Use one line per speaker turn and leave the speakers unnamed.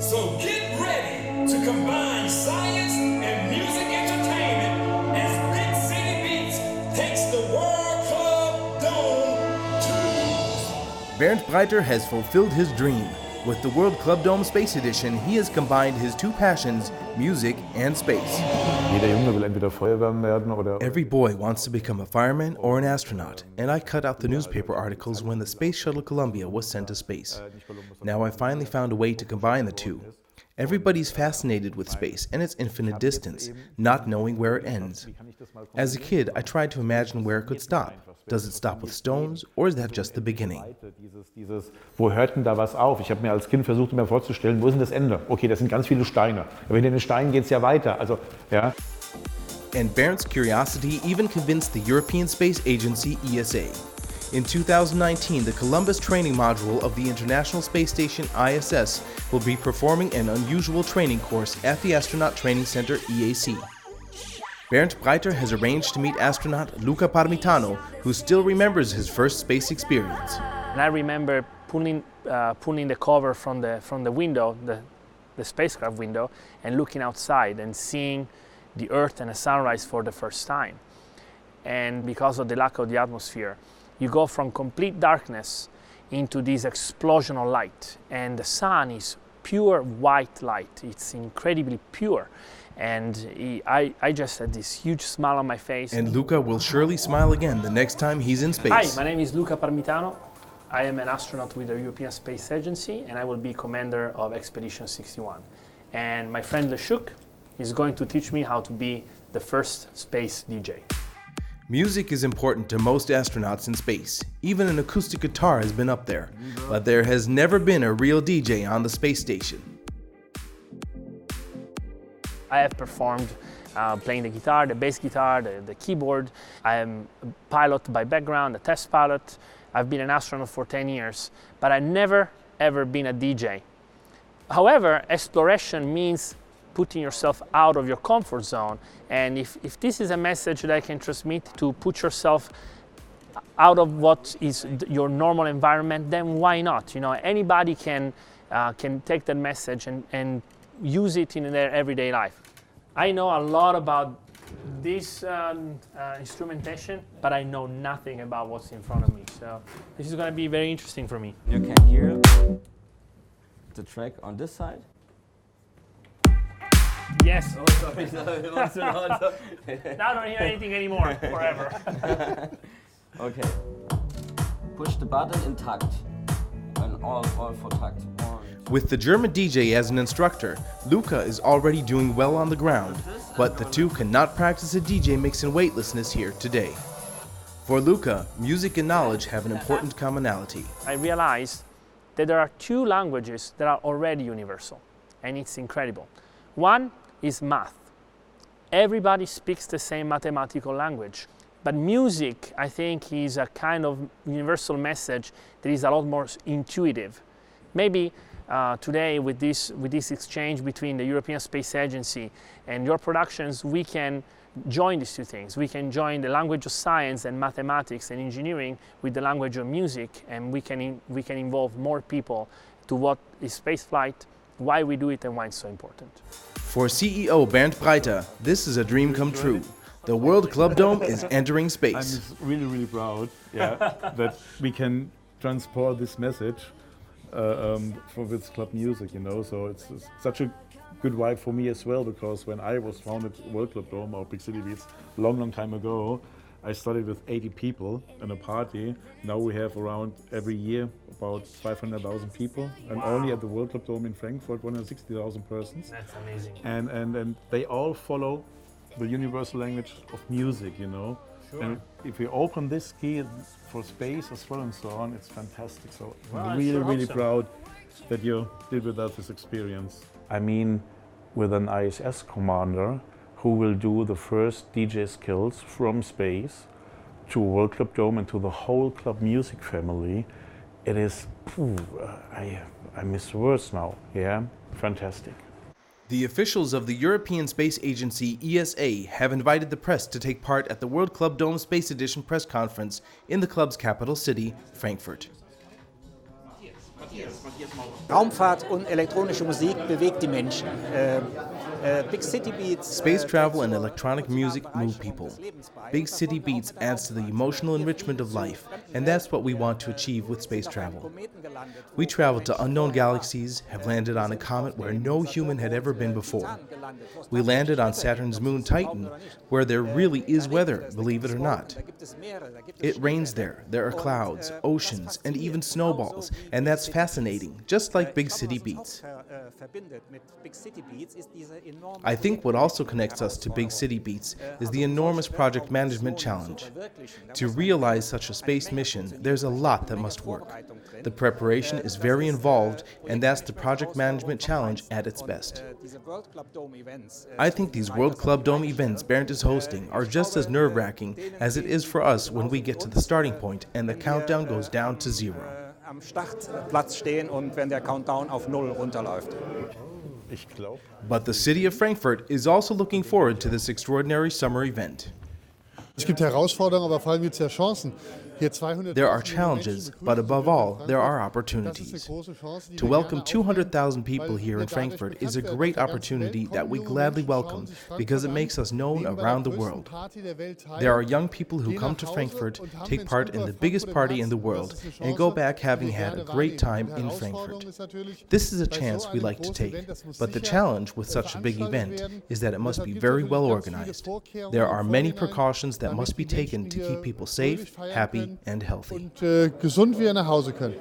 So get ready to combine science and music entertainment as Big City Beats takes the World Club Dome to...
Bernd Breiter has fulfilled his dream. With the World Club Dome Space Edition, he has combined his two passions, music and space. Every boy wants to become a fireman or an astronaut, and I cut out the newspaper articles when the Space Shuttle Columbia was sent to space. Now I finally found a way to combine the two. Everybody's fascinated with space and its infinite distance, not knowing where it ends. As a kid, I tried to imagine where it could stop. Does it stop with stones, or is that just the beginning?
Wo hört denn da was auf? Ich habe mir als Kind versucht, mir vorzustellen, wo ist denn das Ende? Okay, das sind ganz viele Steine. Aber in den Steinen geht es ja weiter. Also, ja.
And Bernd's curiosity even convinced the European Space Agency, ESA. In 2019, the Columbus training module of the International Space Station, ISS, will be performing an unusual training course at the Astronaut Training Center, EAC. Bernd Breiter has arranged to meet astronaut Luca Parmitano, who still remembers his first space experience.
And I remember pulling the cover from the window, the spacecraft window, and looking outside and seeing the Earth and the sunrise for the first time. And because of the lack of the atmosphere, you go from complete darkness into this explosion of light. And the sun is pure white light. It's incredibly pure. And I just had this huge smile on my face.
And Luca will surely smile again the next time he's in space.
Hi, my name is Luca Parmitano. I am an astronaut with the European Space Agency, and I will be commander of Expedition 61. And my friend Leszuk is going to teach me how to be the first space DJ.
Music is important to most astronauts in space. Even an acoustic guitar has been up there. But there has never been a real DJ on the space station.
I have performed playing the guitar, the bass guitar, the keyboard. I am a pilot by background, a test pilot. I've been an astronaut for 10 years, but I've never ever been a DJ. However, exploration means putting yourself out of your comfort zone. And if this is a message that I can transmit, to put yourself out of what is your normal environment, then why not? You know, anybody can take that message and use it in their everyday life. I know a lot about this instrumentation, but I know nothing about what's in front of me. So this is going to be very interesting for me.
You can hear the track on this side.
Yes.
Oh, sorry, no,
Now I don't hear anything anymore, forever.
Okay. Push the button in takt. And all for takt.
With the German DJ as an instructor, Luca is already doing well on the ground, but the two cannot practice a DJ mix in weightlessness here today. For Luca, music and knowledge have an important commonality.
I realized that there are two languages that are already universal, and it's incredible. One is math. Everybody speaks the same mathematical language, but music, I think, is a kind of universal message that is a lot more intuitive. Maybe today, with this exchange between the European Space Agency and your productions, we can join these two things. We can join the language of science and mathematics and engineering with the language of music, and we can involve more people to what is spaceflight, why we do it, and why it's so important.
For CEO Bernd Breiter, this is a dream come true. The World Club Dome is entering space.
I'm really, really proud, that we can transport this message for this club music, you know. So it's such a good vibe for me as well, because when I was founded World Club Dome or Big City Beats long time ago, I started with 80 people in a party. Now we have around every year about 500,000 people, and
Wow.
only at the World Club Dome in Frankfurt 160,000 persons.
That's amazing.
And they all follow the universal language of music, you know.
Sure.
And if we open this key for space as well and so on, it's fantastic. So
Well,
I'm
I
really,
sure
really
hope so.
proud that you did with us this experience. I mean, with an ISS commander who will do the first DJ skills from space to World Club Dome and to the whole club music family, it is, I miss words now, yeah, fantastic.
The officials of the European Space Agency, ESA, have invited the press to take part at the World Club Dome Space Edition press conference in the club's capital city, Frankfurt.
Matthias. Raumfahrt und elektronische Musik bewegt die Menschen. Big City Beats.
Space travel and electronic music move people. Big City Beats adds to the emotional enrichment of life, and that's what we want to achieve with space travel. We traveled to unknown galaxies, have landed on a comet where no human had ever been before. We landed on Saturn's moon Titan, where there really is weather, believe it or not. It rains there, there are clouds, oceans, and even snowballs, and that's fascinating, just like Big City Beats. I think what also connects us to Big City Beats is the enormous project management challenge. To realize such a space mission, there's a lot that must work. The preparation is very involved, and that's the project management challenge at its best. I think these World Club Dome events Bernd is hosting are just as nerve-wracking as it is for us when we get to the starting point and the countdown goes down to 0.
Am Startplatz stehen und wenn der Countdown auf 0 runterläuft.
But the city of Frankfurt is also looking forward to this extraordinary summer event.
Es gibt Herausforderungen, aber vor allem gibt es ja Chancen.
There are challenges, but above all, there are opportunities. To welcome 200,000 people here in Frankfurt is a great opportunity that we gladly welcome because it makes us known around the world. There are young people who come to Frankfurt, take part in the biggest party in the world, and go back having had a great time in Frankfurt. This is a chance we like to take, but the challenge with such a big event is that it must be very well organized. There are many precautions that must be taken to keep people safe, happy, and healthy.
Und gesund wieder nach Hause können.